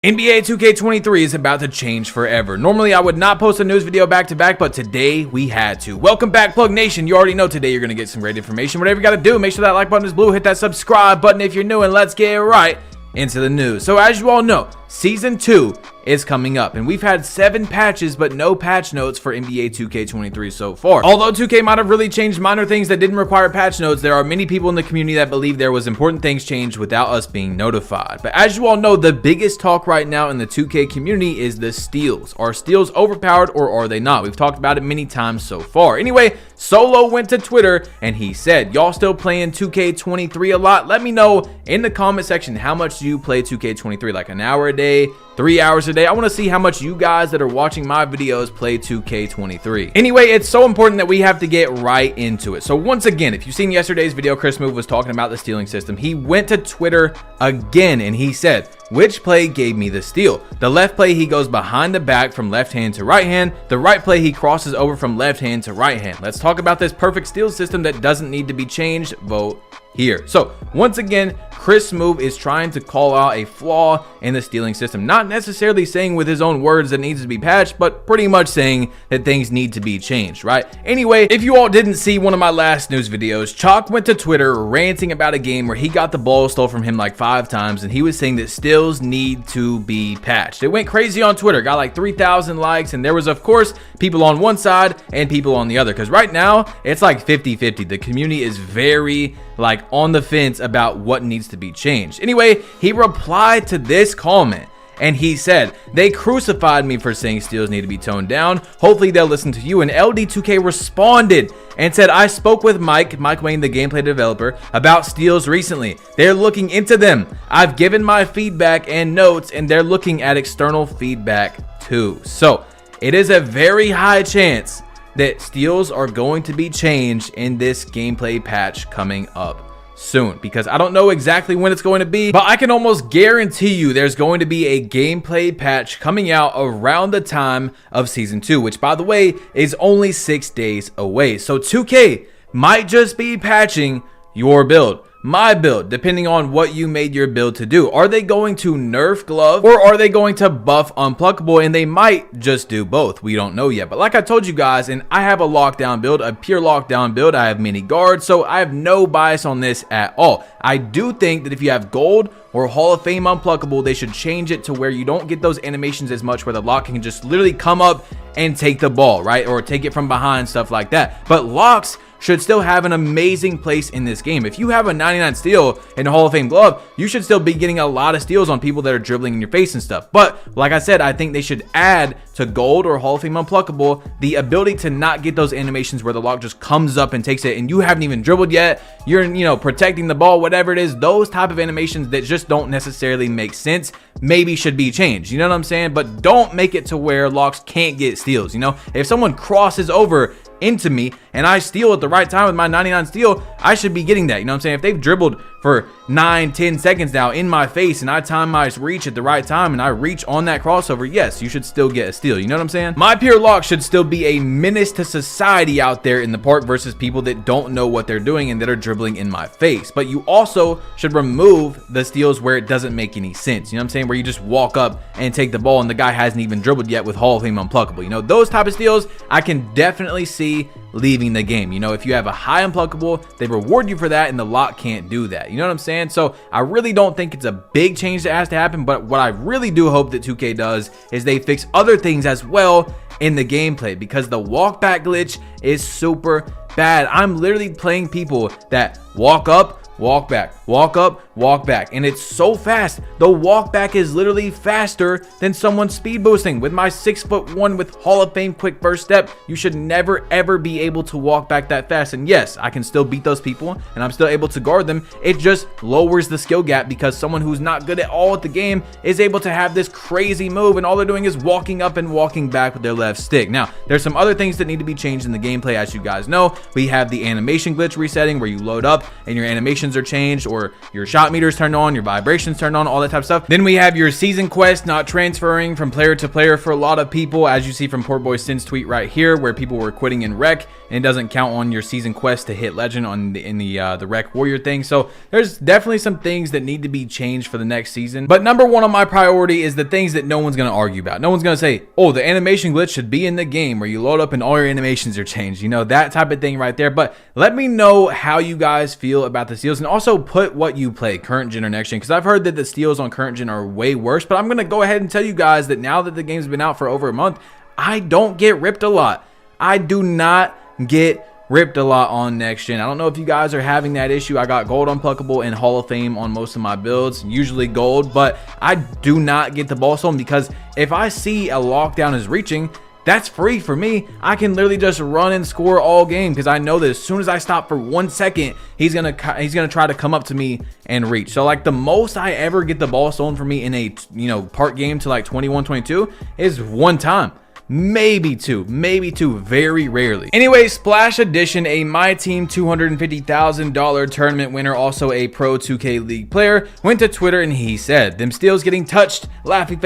NBA 2K23 is about to change forever. Normally, I would not post a news video back to back, but today we had to. Welcome back, Plug Nation. You already know today you're going to get some great information. Whatever you got to do, make sure that like button is blue, hit that subscribe button if you're new, and let's get right into the news. So as you all know, Season 2 is coming up, and we've had 7 patches but no patch notes for NBA 2K23 so far. Although 2K might have really changed minor things that didn't require patch notes, there are many people in the community that believe there was important things changed without us being notified. But as you all know, the biggest talk right now in the 2K community is the steals. Are steals overpowered or are they not? We've talked about it many times so far. Anyway, Solo went to Twitter and he said, y'all still playing 2K23 a lot? Let me know in the comment section, how much do you play 2K23? Like an hour a day, 3 hours a day? I want to see how much you guys that are watching my videos play 2K23. Anyway, it's so important that we have to get right into it. So once again, if you've seen yesterday's video, Chris Move was talking about the stealing system. He went to Twitter again and he said, which play gave me the steal? The left play, he goes behind the back from left hand to right hand. The right play, he crosses over from left hand to right hand. Let's talk about this perfect steal system that doesn't need to be changed. Vote here. So once again, Chris Move is trying to call out a flaw in the stealing system, not necessarily saying with his own words that it needs to be patched, but pretty much saying that things need to be changed, right? Anyway, if you all didn't see one of my last news videos, Chalk went to Twitter ranting about a game where he got the ball stole from him like 5 times, and he was saying that steals need to be patched. It went crazy on Twitter, got like 3,000 likes, and there was of course people on one side and people on the other, because right now it's like 50-50. The community is very like on the fence about what needs to be changed. Anyway, he replied to this comment and he said, they crucified me for saying steals need to be toned down. Hopefully they'll listen to you. And LD2K responded and said, I spoke with Mike Wayne, the gameplay developer, about steals recently. They're looking into them. I've given my feedback and notes, and they're looking at external feedback too. So it is a very high chance that steals are going to be changed in this gameplay patch coming up soon, because I don't know exactly when it's going to be, but I can almost guarantee you there's going to be a gameplay patch coming out around the time of Season 2, which by the way is only 6 days away. So 2K might just be patching your build, my build, depending on what you made your build to do. Are they going to nerf Glove or are they going to buff Unpluckable? And they might just do both. We don't know yet. But like I told you guys, and I have a lockdown build, a pure lockdown build. I have many guards, so I have no bias on this at all. I do think that if you have gold or Hall of Fame Unpluckable, they should change it to where you don't get those animations as much, where the lock can just literally come up and take the ball, right? Or take it from behind, stuff like that. But locks should still have an amazing place in this game. If you have a 99 steal in a Hall of Fame glove, you should still be getting a lot of steals on people that are dribbling in your face and stuff. But like I said, I think they should add to gold or Hall of Fame Unpluckable the ability to not get those animations where the lock just comes up and takes it and you haven't even dribbled yet. You're, protecting the ball, whatever it is. Those type of animations that just don't necessarily make sense maybe should be changed. You know what I'm saying? But don't make it to where locks can't get steals. If someone crosses over into me and I steal at the right time with my 99 steal, I should be getting that. You know what I'm saying? If they've dribbled for 9-10 seconds now in my face and I time my reach at the right time and I reach on that crossover, yes, you should still get a steal. You know what I'm saying? My pure lock should still be a menace to society out there in the park versus people that don't know what they're doing and that are dribbling in my face. But you also should remove the steals where it doesn't make any sense. You know what I'm saying? Where you just walk up and take the ball and the guy hasn't even dribbled yet with Hall of Fame Unpluckable. Those type of steals I can definitely see leaving the game. If you have a high Unpluckable, they reward you for that and the lock can't do that. You know what I'm saying? So I really don't think it's a big change that has to happen, but what I really do hope that 2K does is they fix other things as well in the gameplay, because the walk back glitch is super bad. I'm literally playing people that walk up, walk back, walk up, walk back, and it's so fast. The walk back is literally faster than someone speed boosting. With my 6'1" with Hall of Fame quick burst step, you should never ever be able to walk back that fast. And yes, I can still beat those people and I'm still able to guard them. It just lowers the skill gap because someone who's not good at all at the game is able to have this crazy move and all they're doing is walking up and walking back with their left stick. Now, there's some other things that need to be changed in the gameplay. As you guys know, we have the animation glitch resetting where you load up and your animations are changed, or your shot shot meters turned on, your vibrations turned on, all that type of stuff. Then we have your season quest not transferring from player to player for a lot of people, as you see from Poor Boy Sin's tweet right here, where people were quitting in Rec, and it doesn't count on your season quest to hit legend on the Rec Warrior thing. So there's definitely some things that need to be changed for the next season. But number one on my priority is the things that no one's going to argue about. No one's going to say, oh, the animation glitch should be in the game where you load up and all your animations are changed. You know, that type of thing right there. But let me know how you guys feel about the steals, and also put what you play, current gen or next gen, because I've heard that the steals on current gen are way worse. But I'm going to go ahead and tell you guys that now that the game's been out for over a month, I don't get ripped a lot. I do not get ripped a lot on next gen. I don't know if you guys are having that issue. I got gold unpluckable and Hall of Fame on most of my builds, usually gold, but I do not get the ball stolen, because if I see a lockdown is reaching, that's free for me. I can literally just run and score all game, because I know that as soon as I stop for 1 second, he's gonna try to come up to me and reach. So like the most I ever get the ball stolen from me in a part game to like 21, 22 is one time. Maybe two, very rarely. Anyway, Splash Edition, a My Team $250,000 tournament winner, also a Pro 2K League player, went to Twitter and he said, "Them steals getting touched, laughy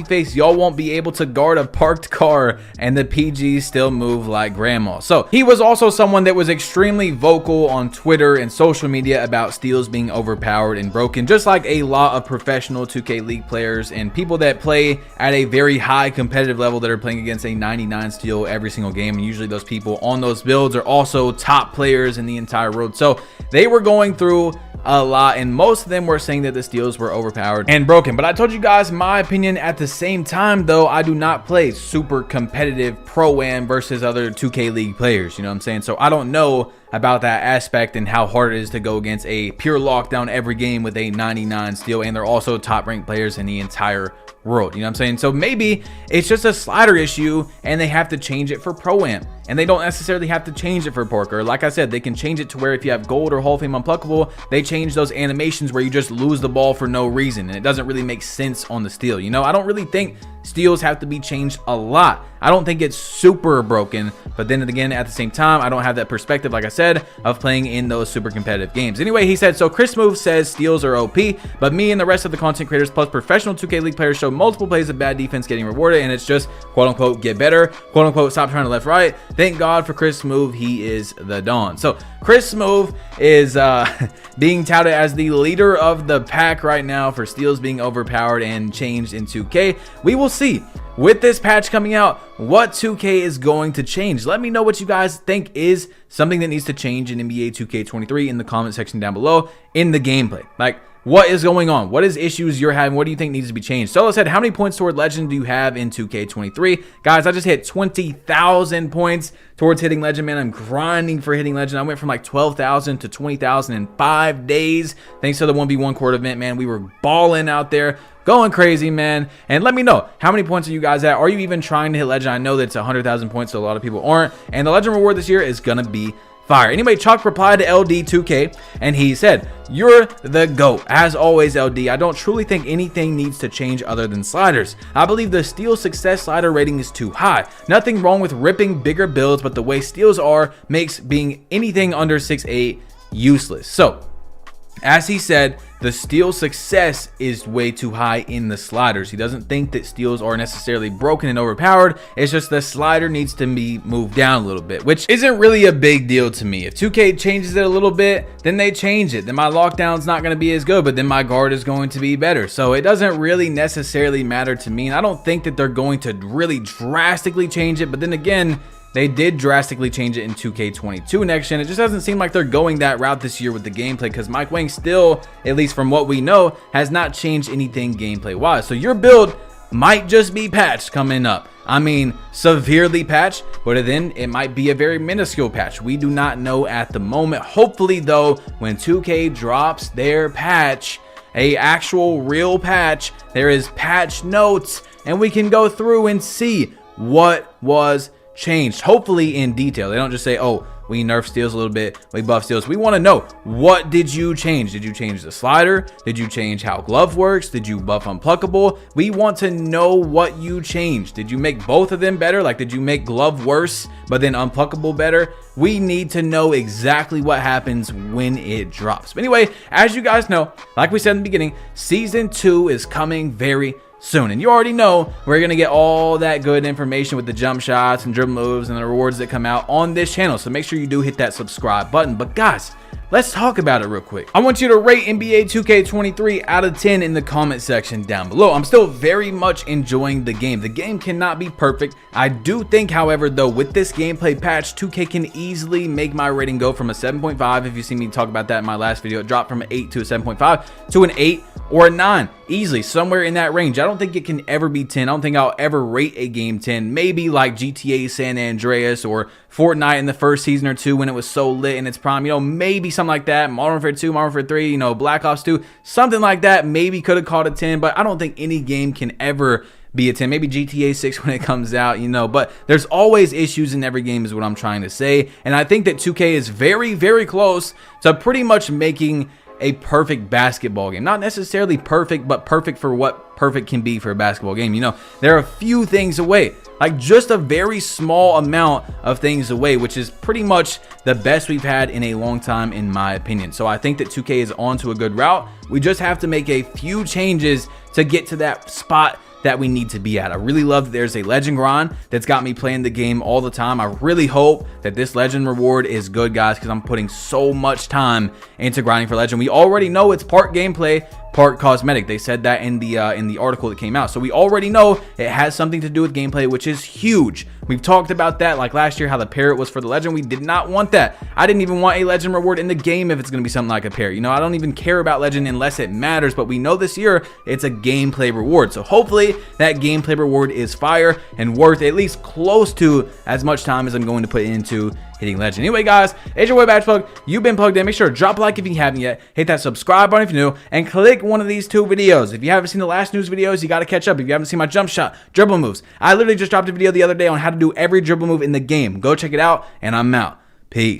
face, y'all won't be able to guard a parked car, and the PGs still move like grandma." So he was also someone that was extremely vocal on Twitter and social media about steals being overpowered and broken, just like a lot of professional 2K League players and people that play at a very high competitive level that are playing against a 99 steal every single game. And usually those people on those builds are also top players in the entire world. So they were going through a lot, and most of them were saying that the steals were overpowered and broken. But I told you guys my opinion. At the same time though, I do not play super competitive pro-am versus other 2K League players, you know what I'm saying? So I don't know about that aspect and how hard it is to go against a pure lockdown every game with a 99 steal, and they're also top ranked players in the entire world, you know what I'm saying? So maybe it's just a slider issue and they have to change it for pro-am, and they don't necessarily have to change it for Porker. Like I said, they can change it to where if you have gold or Hall of Fame unpluckable, they change those animations where you just lose the ball for no reason and it doesn't really make sense on the steal. You know, I don't really think steals have to be changed a lot. I don't think it's super broken, but then again, at the same time, I don't have that perspective, like I said, of playing in those super competitive games. Anyway, he said, so Chris Move says steals are OP, but me and the rest of the content creators plus professional 2K League players show multiple plays of bad defense getting rewarded, and it's just quote unquote get better, quote unquote stop trying to left right. Thank God for Chris Move, he is the Dawn. So Chris Move is being touted as the leader of the pack right now for steals being overpowered and changed in 2K. We will see with this patch coming out what 2K is going to change. Let me know what you guys think is something that needs to change in NBA 2K23 in the comment section down below in the gameplay. Like, what is going on? What is issues you're having? What do you think needs to be changed? Solo said, how many points toward legend do you have in 2K23? Guys, I just hit 20,000 points towards hitting legend, man. I'm grinding for hitting legend. I went from like 12,000 to 20,000 in 5 days. Thanks to the 1v1 court event, man. We were balling out there, going crazy, man. And let me know, how many points are you guys at? Are you even trying to hit legend? I know that it's 100,000 points, so a lot of people aren't. And the legend reward this year is gonna be fire. Anyway, Chalk replied to LD2K and he said, "You're the GOAT. As always, LD, I don't truly think anything needs to change other than sliders. I believe the steal success slider rating is too high. Nothing wrong with ripping bigger builds, but the way steals are makes being anything under 6'8" useless." So, as he said, the steal success is way too high in the sliders. He doesn't think that steals are necessarily broken and overpowered. It's just the slider needs to be moved down a little bit, which isn't really a big deal to me. If 2K changes it a little bit, then they change it. Then my lockdown's not going to be as good, but then my guard is going to be better. So it doesn't really necessarily matter to me. And I don't think that they're going to really drastically change it. But then again, they did drastically change it in 2K22 next gen. It just doesn't seem like they're going that route this year with the gameplay, because Mike Wang still, at least from what we know, has not changed anything gameplay wise. So your build might just be patched coming up. I mean, severely patched, but then it might be a very minuscule patch. We do not know at the moment. Hopefully though, when 2K drops their patch, a actual real patch, there is patch notes and we can go through and see what was changed, hopefully in detail. They don't just say, oh, We nerf steals a little bit. We buff steals. We want to know, what did you change? Did you change the slider? Did you change how glove works? Did you buff unpluckable? We want to know what you changed. Did you make both of them better? Like, did you make glove worse, but then unpluckable better? We need to know exactly what happens when it drops. But anyway, as you guys know, like we said in the beginning, Season 2 is coming very soon, and you already know we're gonna get all that good information with the jump shots and dribble moves and the rewards that come out on this channel, so make sure you do hit that subscribe button. But guys, let's talk about it real quick. I want you to rate NBA 2K23 out of 10 in the comment section down below. I'm still very much enjoying the game. The game cannot be perfect. I do think, however, though, with this gameplay patch, 2K can easily make my rating go from a 7.5, if you see me talk about that in my last video, it dropped from an 8 to a 7.5 to an 8 or a 9, easily, somewhere in that range. I don't think it can ever be 10. I don't think I'll ever rate a game 10. Maybe like GTA San Andreas or Fortnite in the first season or two when it was so lit in its prime, you know, maybe something like that. Modern Warfare 2, Modern Warfare 3, you know, Black Ops 2, something like that, maybe could have called a 10, but I don't think any game can ever be a 10. Maybe GTA 6 when it comes out, you know, but there's always issues in every game is what I'm trying to say. And I think that 2K is very, very close to pretty much making a perfect basketball game. Not necessarily perfect, but perfect for what perfect can be for a basketball game. You know, there are a few things away, like just a very small amount of things away, which is pretty much the best we've had in a long time, in my opinion. So I think that 2K is on to a good route. We just have to make a few changes to get to that spot that we need to be at. I really love that there's a legend grind that's got me playing the game all the time. I really hope that this legend reward is good, guys, because I'm putting so much time into grinding for legend. We already know it's part gameplay, part cosmetic. They said that in the article that came out, so we already know it has something to do with gameplay, which is huge. We've talked about that, like last year, how the parrot was for the legend. We did not want that. I didn't even want a legend reward in the game if it's going to be something like a parrot. You know, I don't even care about legend unless it matters, but we know this year it's a gameplay reward, so hopefully that gameplay reward is fire and worth at least close to as much time as I'm going to put into hitting legend. Anyway, guys, it's your boy Batchplug. You've been plugged in. Make sure to drop a like if you haven't yet. Hit that subscribe button if you're new, and click one of these two videos. If you haven't seen the last news videos, you got to catch up. If you haven't seen my jump shot, dribble moves, I literally just dropped a video the other day on how to do every dribble move in the game. Go check it out, and I'm out. Peace.